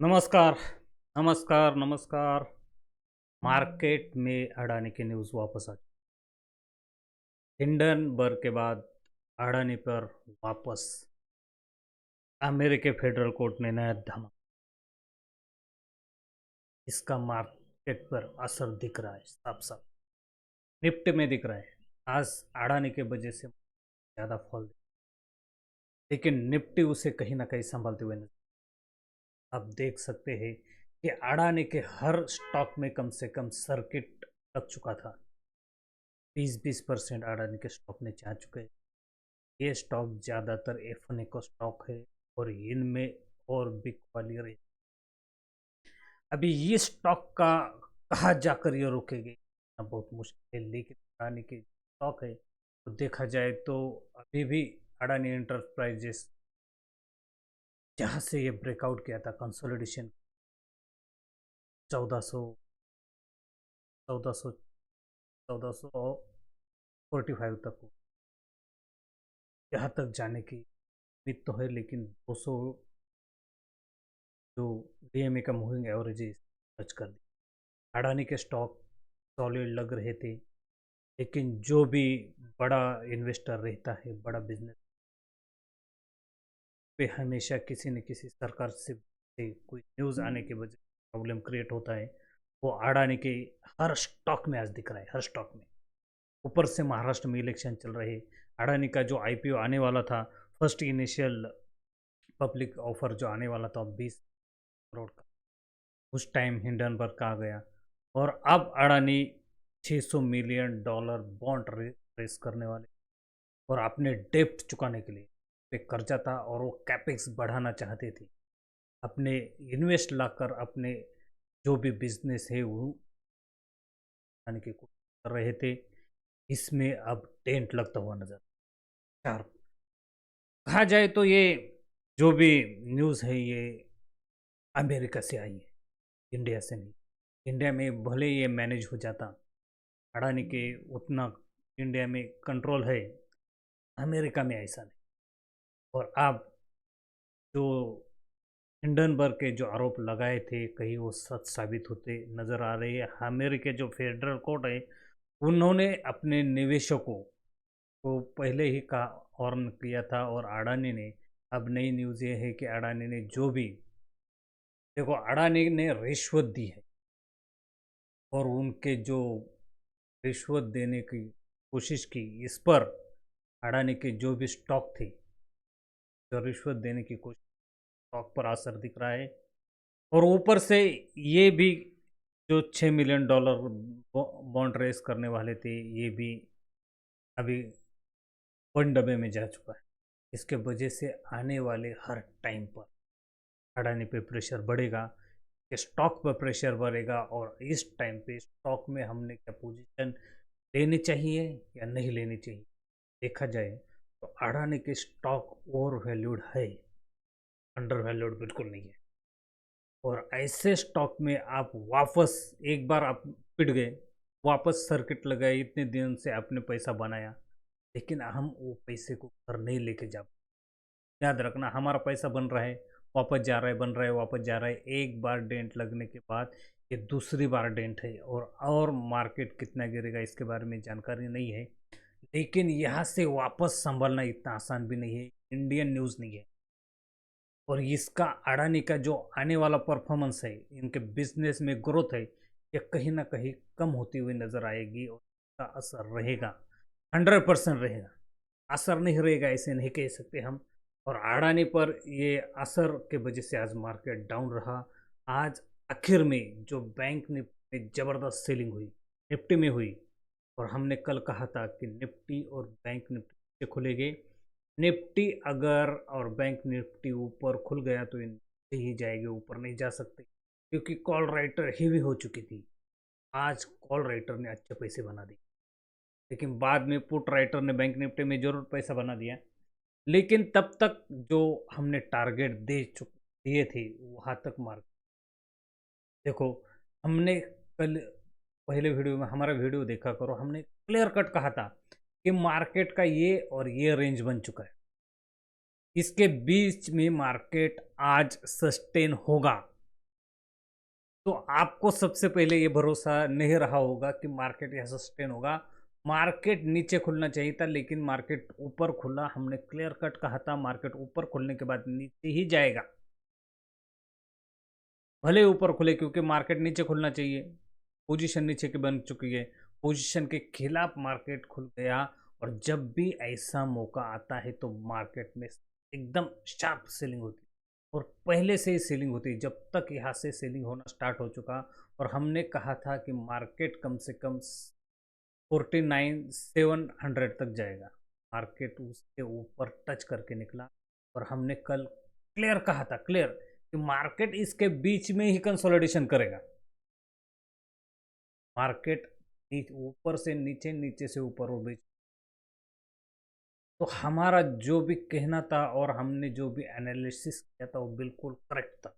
नमस्कार, नमस्कार, नमस्कार। मार्केट में अडानी की न्यूज़ वापस आ हिंडनबर्ग के बाद अडानी पर वापस अमेरिकी फेडरल कोर्ट ने नया धमा इसका मार्केट पर असर दिख रहा है साफ साफ। निफ्टी में दिख रहा है। आज अडानी के वजह से ज़्यादा फॉल, लेकिन निफ्टी उसे कहीं ना कहीं संभालते हुए नजर। आप देख सकते हैं कि अडानी के हर स्टॉक में कम से कम सर्किट लग चुका था। 20-20% अडानी के स्टॉक में जा चुके हैं। ये स्टॉक ज़्यादातर एफएनए का स्टॉक है और इनमें और बिग वाली रही। अभी ये स्टॉक का कहाँ जाकर ये रुकेगी बहुत मुश्किल है, लेकिन अडानी के स्टॉक है तो देखा जाए तो अभी भी अडानी एंटरप्राइजेस जहाँ से ये ब्रेकआउट किया था कंसोलिडेशन 1400 1445 तक हो, यहाँ तक जाने की उम्मीद तो है, लेकिन 200 जो डीएमए का मूविंग एवरेज है टच कर दी। अडानी के स्टॉक सॉलिड लग रहे थे, लेकिन जो भी बड़ा इन्वेस्टर रहता है, बड़ा बिजनेस पे हमेशा किसी न किसी सरकार से कोई न्यूज़ आने की वजह से प्रॉब्लम क्रिएट होता है। वो अडानी के हर स्टॉक में आज दिख रहा है, हर स्टॉक में। ऊपर से महाराष्ट्र में इलेक्शन चल रहे, अडानी का जो आईपीओ आने वाला था, फर्स्ट इनिशियल पब्लिक ऑफर जो आने वाला था 20 करोड़ का, उस टाइम हिंडनबर्ग का आ गया। और अब अडानी $600 मिलियन बॉन्ड रेस करने वाले और अपने डेप्ट चुकाने के लिए पे कर्जा था, और वो कैपेक्स बढ़ाना चाहते थे। अपने इन्वेस्ट लाकर अपने जो भी बिजनेस है वो आने की कोशिश कर रहे थे। इसमें अब टेंट लगता हुआ नजर चार कहा जाए तो ये जो भी न्यूज़ है ये अमेरिका से आई है, इंडिया से नहीं। इंडिया में भले ये मैनेज हो जाता, अडानी के उतना इंडिया में कंट्रोल है, अमेरिका में ऐसा नहीं। और अब जो हिंडनबर्ग के जो आरोप लगाए थे कहीं वो सच साबित होते नजर आ रहे हैं। अमेरिका जो फेडरल कोर्ट है उन्होंने अपने निवेशकों को पहले ही कहा वार्न किया था, और अडानी ने अब नई न्यूज़ ये है कि अडानी ने जो भी देखो अडानी ने रिश्वत दी है, और उनके जो रिश्वत देने की कोशिश की इस पर अडानी के जो भी स्टॉक थे, जो रिश्वत देने की कोशिश स्टॉक पर असर दिख रहा है। और ऊपर से ये भी जो $6 मिलियन बॉन्ड रेस करने वाले थे ये भी अभी वन डब्बे में जा चुका है। इसके वजह से आने वाले हर टाइम पर अडानी पे प्रेशर बढ़ेगा, स्टॉक पर प्रेशर बढ़ेगा। और इस टाइम पे स्टॉक में हमने क्या पोजीशन लेनी चाहिए या नहीं लेनी चाहिए, देखा जाए तो अडानी के स्टॉक ओवर वैल्यूड है, अंडर वैल्यूड बिल्कुल नहीं है। और ऐसे स्टॉक में आप वापस एक बार आप पिट गए, वापस सर्किट लगाए, इतने दिन से आपने पैसा बनाया, लेकिन हम वो पैसे को घर नहीं लेके जा। याद रखना हमारा पैसा बन रहा है, वापस जा रहा है, बन रहा है, वापस जा रहा है। एक बार डेंट लगने के बाद ये दूसरी बार डेंट है, और मार्केट कितना गिरेगा इसके बारे में जानकारी नहीं है। लेकिन यहाँ से वापस संभलना इतना आसान भी नहीं है, इंडियन न्यूज़ नहीं है। और इसका अडानी का जो आने वाला परफॉर्मेंस है, इनके बिजनेस में ग्रोथ है, ये कहीं ना कहीं कम होती हुई नजर आएगी, और इसका असर रहेगा, 100% रहेगा। असर नहीं रहेगा ऐसे नहीं कह सकते हम। और अडानी पर ये असर के वजह से आज मार्केट डाउन रहा। आज आखिर में जो बैंक निफ्टी में ज़बरदस्त सेलिंग हुई, निफ्टी में हुई, और हमने कल कहा था कि निफ्टी और बैंक निफ्टी खुलेंगे। निफ्टी अगर और बैंक निफ्टी ऊपर खुल गया तो नीचे ही जाएगी, ऊपर नहीं जा सकते, क्योंकि कॉल राइटर हेवी हो चुकी थी। आज कॉल राइटर ने अच्छे पैसे बना दिए, लेकिन बाद में पुट राइटर ने बैंक निफ्टी में जरूर पैसा बना दिया। लेकिन तब तक जो हमने टारगेट दिए थे वहाँ तक मार्क देखो। हमने कल पहले वीडियो में हमारा वीडियो देखा करो, हमने क्लियर कट कहा था कि मार्केट का ये और ये रेंज बन चुका है, इसके बीच में मार्केट आज सस्टेन होगा। तो आपको सबसे पहले ये भरोसा नहीं रहा होगा कि मार्केट यहाँ सस्टेन होगा। मार्केट नीचे खुलना चाहिए था, लेकिन मार्केट ऊपर खुला। हमने क्लियर कट कहा था मार्केट ऊपर खुलने के बाद नीचे ही जाएगा, भले ऊपर खुले, क्योंकि मार्केट नीचे खुलना चाहिए। पोजीशन नीचे की बन चुकी है, पोजीशन के खिलाफ मार्केट खुल गया। और जब भी ऐसा मौका आता है तो मार्केट में एकदम शार्प सेलिंग होती है, और पहले से ही सेलिंग होती है। जब तक यहाँ से सेलिंग होना स्टार्ट हो चुका, और हमने कहा था कि मार्केट कम से कम 49,700 तक जाएगा, मार्केट उसके ऊपर टच करके निकला। और हमने कल क्लियर कहा था, क्लियर, कि मार्केट इसके बीच में ही कंसोलिडेशन करेगा। मार्केट ऊपर से नीचे, नीचे से ऊपर और बीच। तो हमारा जो भी कहना था और हमने जो भी एनालिसिस किया था वो बिल्कुल करेक्ट था।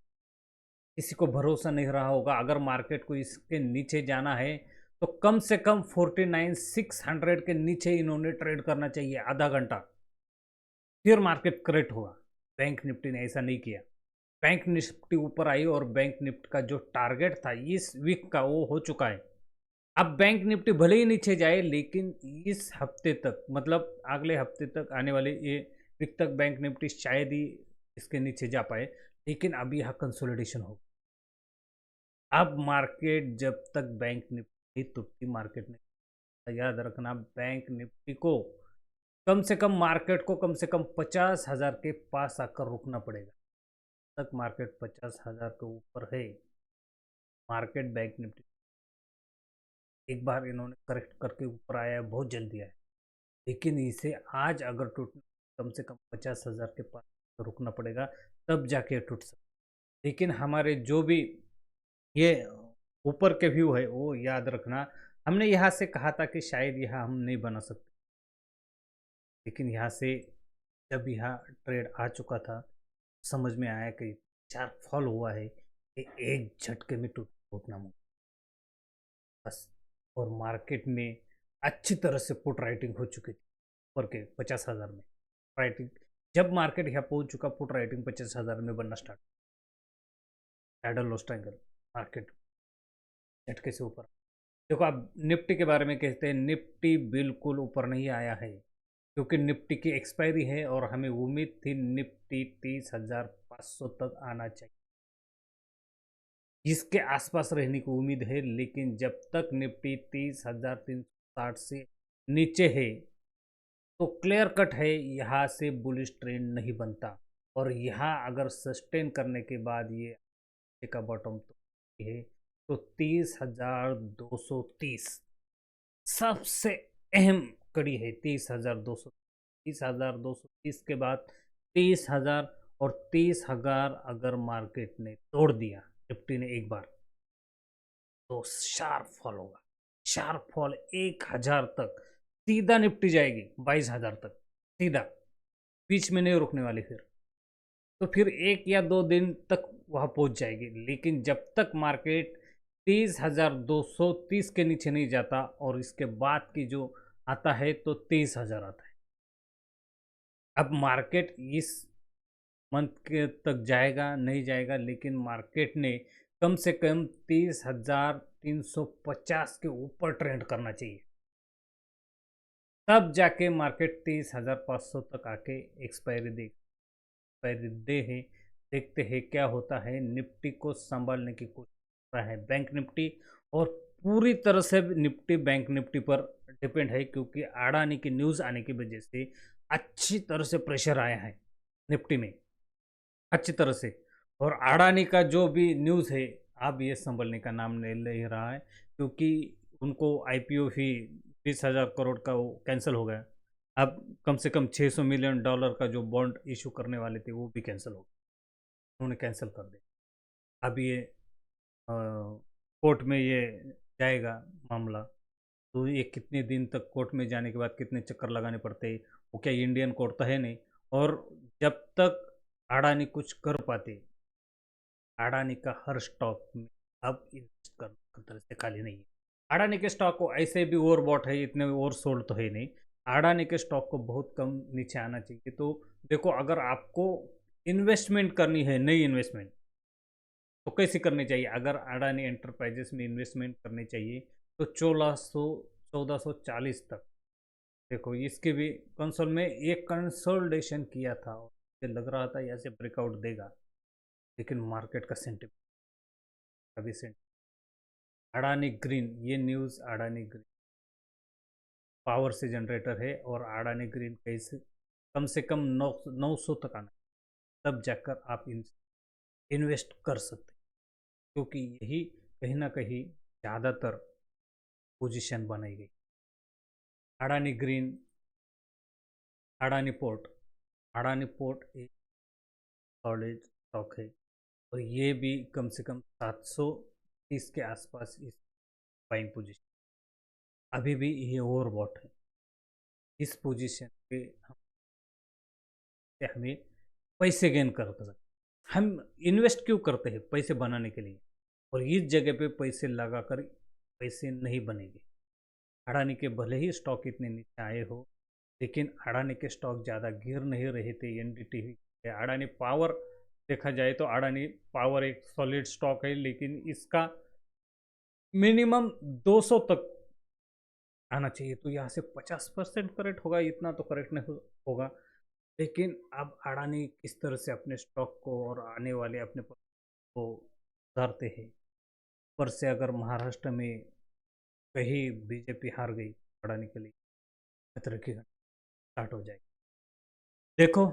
किसी को भरोसा नहीं रहा होगा, अगर मार्केट को इसके नीचे जाना है तो कम से कम 49,600 के नीचे इन्होंने ट्रेड करना चाहिए आधा घंटा, फिर मार्केट करेक्ट होगा। बैंक निफ्टी ने ऐसा नहीं किया। बैंक निफ्टी ऊपर आई, और बैंक निफ्टी का जो टारगेट था इस वीक का वो हो चुका है। अब बैंक निफ्टी भले ही नीचे जाए, लेकिन इस हफ्ते तक, मतलब अगले हफ्ते तक, आने वाले ये वीक तक बैंक निफ्टी शायद ही इसके नीचे जा पाए। लेकिन अभी यहाँ कंसोलिडेशन हो। अब मार्केट जब तक बैंक निफ्टी टूटती, मार्केट ने याद रखना, बैंक निफ्टी को कम से कम, मार्केट को कम से कम 50,000 के पास आकर रुकना पड़ेगा। तक मार्केट 50,000 के ऊपर है, मार्केट बैंक निफ्टी एक बार इन्होंने करेक्ट करके ऊपर आया है, बहुत जल्दी आया, लेकिन इसे आज अगर टूट, कम से कम 50,000 के पास रुकना पड़ेगा, तब जाके टूट सकता। लेकिन हमारे जो भी ये ऊपर के व्यू है वो याद रखना, हमने यहाँ से कहा था कि शायद यहाँ हम नहीं बना सकते, लेकिन यहाँ से जब यहाँ ट्रेड आ चुका था, समझ में आया कि चार फॉल हुआ है, कि एक झटके में टूटना मुमकिन बस। और मार्केट में अच्छी तरह से पुट राइटिंग हो चुकी थी ऊपर के 50,000 में। राइटिंग जब मार्केट यहाँ पहुंच चुका, पुट राइटिंग 50,000 में बनना start, saddle loss triangle, market झटके से ऊपर। देखो, आप निफ्टी के बारे में कहते हैं, निफ्टी बिल्कुल ऊपर नहीं आया है, क्योंकि निफ्टी की एक्सपायरी है और हमें उम्मीद थी निफ्टी 30,500 तक आना चाहिए, इसके आसपास रहने की उम्मीद है। लेकिन जब तक निफ्टी 30,360 से नीचे है, तो क्लियर कट है यहाँ से बुलिश ट्रेंड नहीं बनता। और यहाँ अगर सस्टेन करने के बाद ये का बॉटम तो है, तो 30,230 सबसे अहम कड़ी है। 30,230 के बाद 30,000, और 30,000 अगर मार्केट ने तोड़ दिया निफ्टी ने एक बार, तो शार्प फॉल होगा। शार्प फॉल 1,000 तक सीधा निफ्टी जाएगी, 22,000 तक सीधा, बीच में नहीं रुकने वाली। तो फिर 1 या 2 दिन तक वहाँ पहुँच जाएगी। लेकिन जब तक मार्केट 30,230 के नीचे नहीं जाता, और इसके बाद की जो आता है तो 30,000 आता है। अब मार्केट इस मंथ के तक जाएगा नहीं जाएगा, लेकिन मार्केट ने कम से कम 30,350 के ऊपर ट्रेंड करना चाहिए, तब जाके मार्केट 30,500 तक आके एक्सपायरी दे है। देखते हैं क्या होता है। निफ्टी को संभालने की कोशिश कर रहा है बैंक निफ्टी, और पूरी तरह से निफ्टी बैंक निफ्टी पर डिपेंड है, क्योंकि अडानी की न्यूज़ आने की वजह से अच्छी तरह से प्रेशर आया है निफ्टी में, अच्छी तरह से। और अडानी का जो भी न्यूज़ है, अब ये संभलने का नाम नहीं ले रहा है, क्योंकि उनको आईपीओ ही 20,000 करोड़ का वो कैंसिल हो गया। अब कम से कम $600 मिलियन का जो बॉन्ड इशू करने वाले थे वो भी कैंसिल हो गया, उन्होंने कैंसिल कर दिया। अब ये कोर्ट में ये जाएगा मामला, तो ये कितने दिन तक कोर्ट में जाने के बाद कितने चक्कर लगाने पड़ते हैं, वो क्या इंडियन कोर्ट तो है नहीं। और जब तक अडानी कुछ कर पाते, अडानी का हर स्टॉक में अब इन्वेस्ट करने तरह से खाली नहीं है। अडानी के स्टॉक को ऐसे भी ओवर बॉट है, इतने ओवर सोल्ड तो है नहीं। अडानी के स्टॉक को बहुत कम नीचे आना चाहिए। तो देखो, अगर आपको इन्वेस्टमेंट करनी है, नई इन्वेस्टमेंट, तो कैसे करनी चाहिए? अगर अडानी एंटरप्राइजेस में इन्वेस्टमेंट करनी चाहिए तो 1440 तक। देखो इसके भी कंसोल में एक कंसोलिडेशन किया था, मुझे लग रहा था यहाँ से ब्रेकआउट देगा, लेकिन मार्केट का सेंटिमेंट अभी से अडानी ग्रीन, ये न्यूज़ अडानी ग्रीन पावर से जनरेटर है और अडानी ग्रीन कैसे कम से कम 900 तक आना, तब जाकर आप इन्वेस्ट कर सकते हैं, क्योंकि यही कहीं ना कहीं ज़्यादातर पोजीशन बनाई गई। Adani green, Adani port, Adani port एक सॉलिड स्टॉक है और ये भी कम से कम 730 के आसपास इस बाइंग पोजीशन, अभी भी ये ओवरबॉट है। इस पोजीशन पे हमें पैसे गेन कर सकते, हम इन्वेस्ट क्यों करते हैं? पैसे बनाने के लिए, और इस जगह पे पैसे लगाकर पैसे नहीं बनेंगे। अडानी के भले ही स्टॉक इतने नीचे आए हो, लेकिन अडानी के स्टॉक ज़्यादा गिर नहीं रहे थे। एनडीटीवी, अडानी पावर देखा जाए तो अडानी पावर एक सॉलिड स्टॉक है, लेकिन इसका मिनिमम 200 तक आना चाहिए, तो यहाँ से 50% करेक्ट होगा, इतना तो करेक्ट नहीं होगा। लेकिन अब अडानी किस तरह से अपने स्टॉक को और आने वाले अपने को सुधारते हैं। ऊपर से अगर महाराष्ट्र में कहीं बीजेपी हार गई, अडानी के लिए खतरे की स्टार्ट हो जाएगी। देखो,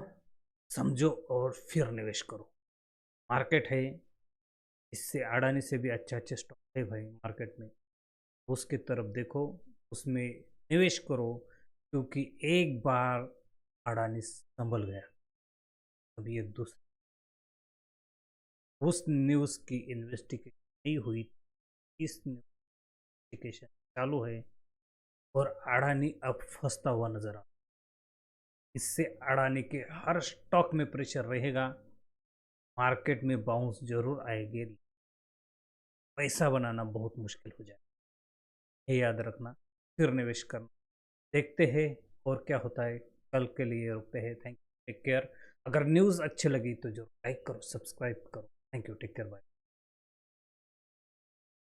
समझो और फिर निवेश करो। मार्केट है, इससे अडानी से भी अच्छे अच्छे स्टॉक है भाई मार्केट में, उसकी तरफ देखो, उसमें निवेश करो, क्योंकि एक बार अडानी संभल गया, अब ये दूसरी उस न्यूज़ की इन्वेस्टिगेशन नहीं हुई, इस इन्वेस्टिगेशन चालू है और अडानी अब फंसता हुआ नजर आ, इससे अडानी के हर स्टॉक में प्रेशर रहेगा, मार्केट में बाउंस जरूर आएगी, पैसा बनाना बहुत मुश्किल हो जाए, ये याद रखना, फिर निवेश करना। देखते हैं और क्या होता है, कल के लिए रुकते हैं। Thank you, take care. अगर न्यूज़ अच्छी लगी तो जो लाइक करो, सब्सक्राइब करो। Thank you, take care, bye.